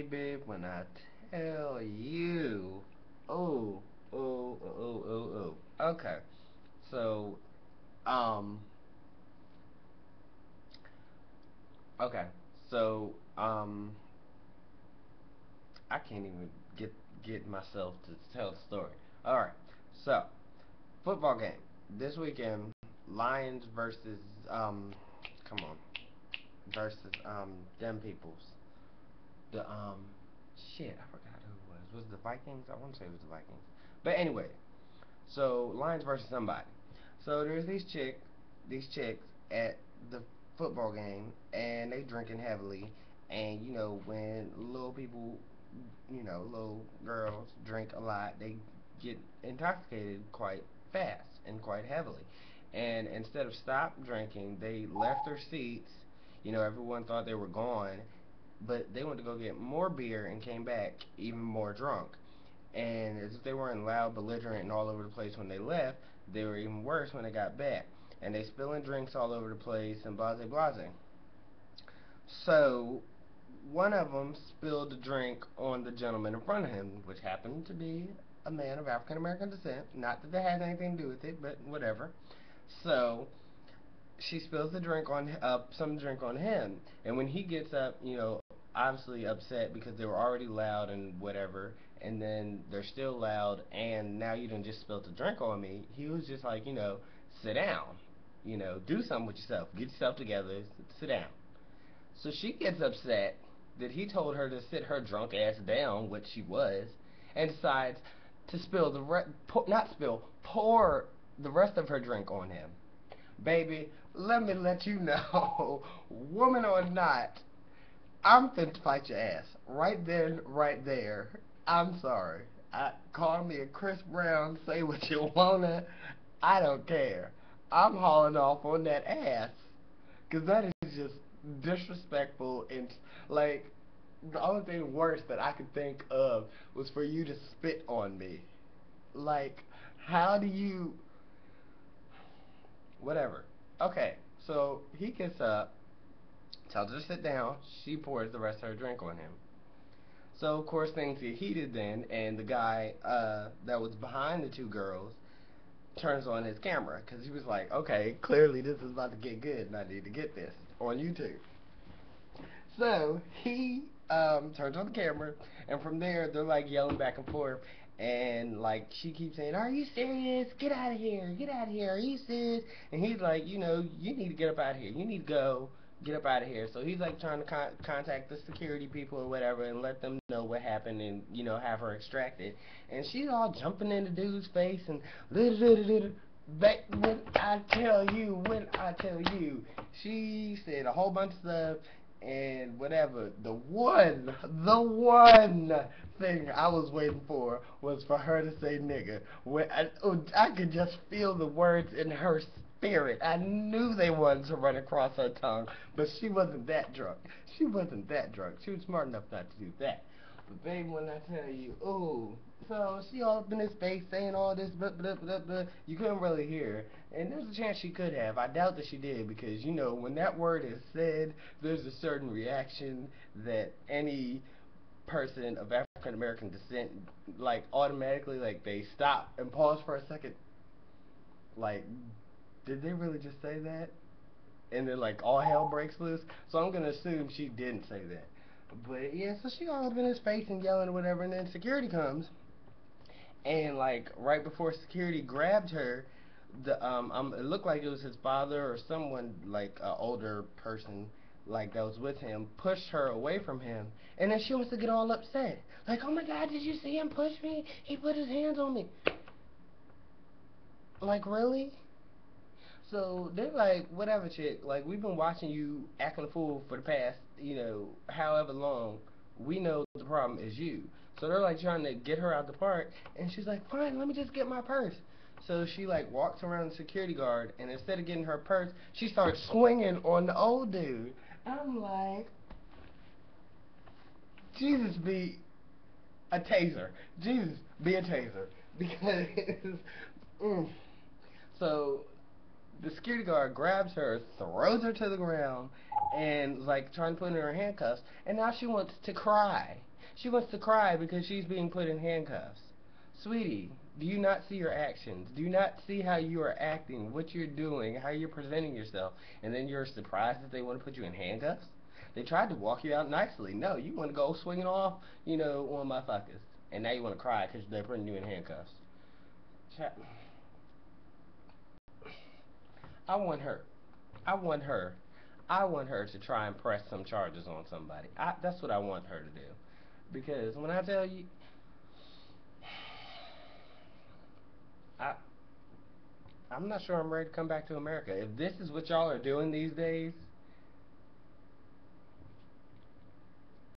baby, when I tell you. Oh, oh. Okay. So, um, okay. So, I can't even get myself to tell the story. All right. So, football game this weekend. Lions versus come on, versus them peoples. The shit, I forgot who it was. Was it the Vikings? I want to say it was the Vikings. But anyway, so Lions versus somebody. So there's these chicks at the football game, and they drinking heavily. And you know when little people, little girls drink a lot, they get intoxicated quite fast and quite heavily. And instead of stop drinking, they left their seats. Everyone thought they were gone, but they went to go get more beer and came back even more drunk. And as if they weren't loud, belligerent, and all over the place when they left, they were even worse when they got back. And they spilling drinks all over the place and blase blase. So one of them spilled a drink on the gentleman in front of him, which happened to be a man of African American descent. Not that that has anything to do with it, but whatever. So she spills the drink on some drink on him, and when he gets up, obviously upset because they were already loud and whatever, and then they're still loud, and now you done just spilled the drink on me. He was just like, sit down, do something with yourself, get yourself together, sit down. So she gets upset that he told her to sit her drunk ass down, which she was, and decides to spill not spill, pour the rest of her drink on him. Baby, let me let you know, woman or not, I'm finna fight your ass. Right then, right there. I'm sorry. Call me a Chris Brown, say what you wanna. I don't care. I'm hauling off on that ass. Cause that is just disrespectful and like the only thing worse that I could think of was for you to spit on me. Like, how do you whatever. Okay, so he gets up, tells her to sit down. She pours the rest of her drink on him. So of course things get heated then, and the guy that was behind the two girls turns on his camera because he was like, okay, clearly this is about to get good, and I need to get this on YouTube. So he turns on the camera, and from there they're like yelling back and forth, and like she keeps saying, "Are you serious? Get out of here! Get out of here! Are you serious?" And he's like, you need to get up out of here. You need to go. Get up out of here. So he's like trying to contact the security people or whatever and let them know what happened and have her extracted. And she's all jumping in the dude's face and when I tell you, she said a whole bunch of stuff and whatever. The one thing I was waiting for was for her to say nigga. I could just feel the words in her spirit. I knew they wanted to run across her tongue, but she wasn't that drunk. She wasn't that drunk. She was smart enough not to do that. But baby, when I tell you, ooh, so she all up in his face saying all this, blah, blah, blah, blah. You couldn't really hear. And there's a chance she could have. I doubt that she did because, when that word is said, there's a certain reaction that any person of African American descent, like, automatically, like, they stop and pause for a second. Like, did they really just say that? And then, like, all hell breaks loose. So I'm going to assume she didn't say that. But, yeah, so she all up in his face and yelling or whatever. And then security comes. And like right before security grabbed her, it looked like it was his father or someone like an older person like that was with him pushed her away from him, and then she wants to get all upset, like, oh my God, did you see him push me? He put his hands on me. Like, really? So they're like, whatever, chick. Like, we've been watching you acting a fool for the past, however long. We know the problem is you. So they're like trying to get her out the park, and she's like, fine, let me just get my purse. So she like walks around the security guard, and instead of getting her purse, she starts swinging on the old dude. I'm like, Jesus be a taser. Jesus be a taser. Because, mm. So The security guard grabs her, throws her to the ground, and like trying to put her in handcuffs. And now she wants to cry. She wants to cry because she's being put in handcuffs. Sweetie, do you not see your actions? Do you not see how you are acting, what you're doing, how you're presenting yourself? And then you're surprised that they want to put you in handcuffs? They tried to walk you out nicely. No, you want to go swinging off, on my fuckers. And now you want to cry because they're putting you in handcuffs. I want her. I want her. I want her to try and press some charges on somebody. That's what I want her to do. Because when I tell you, I, I'm not sure I'm ready to come back to America. If this is what y'all are doing these days,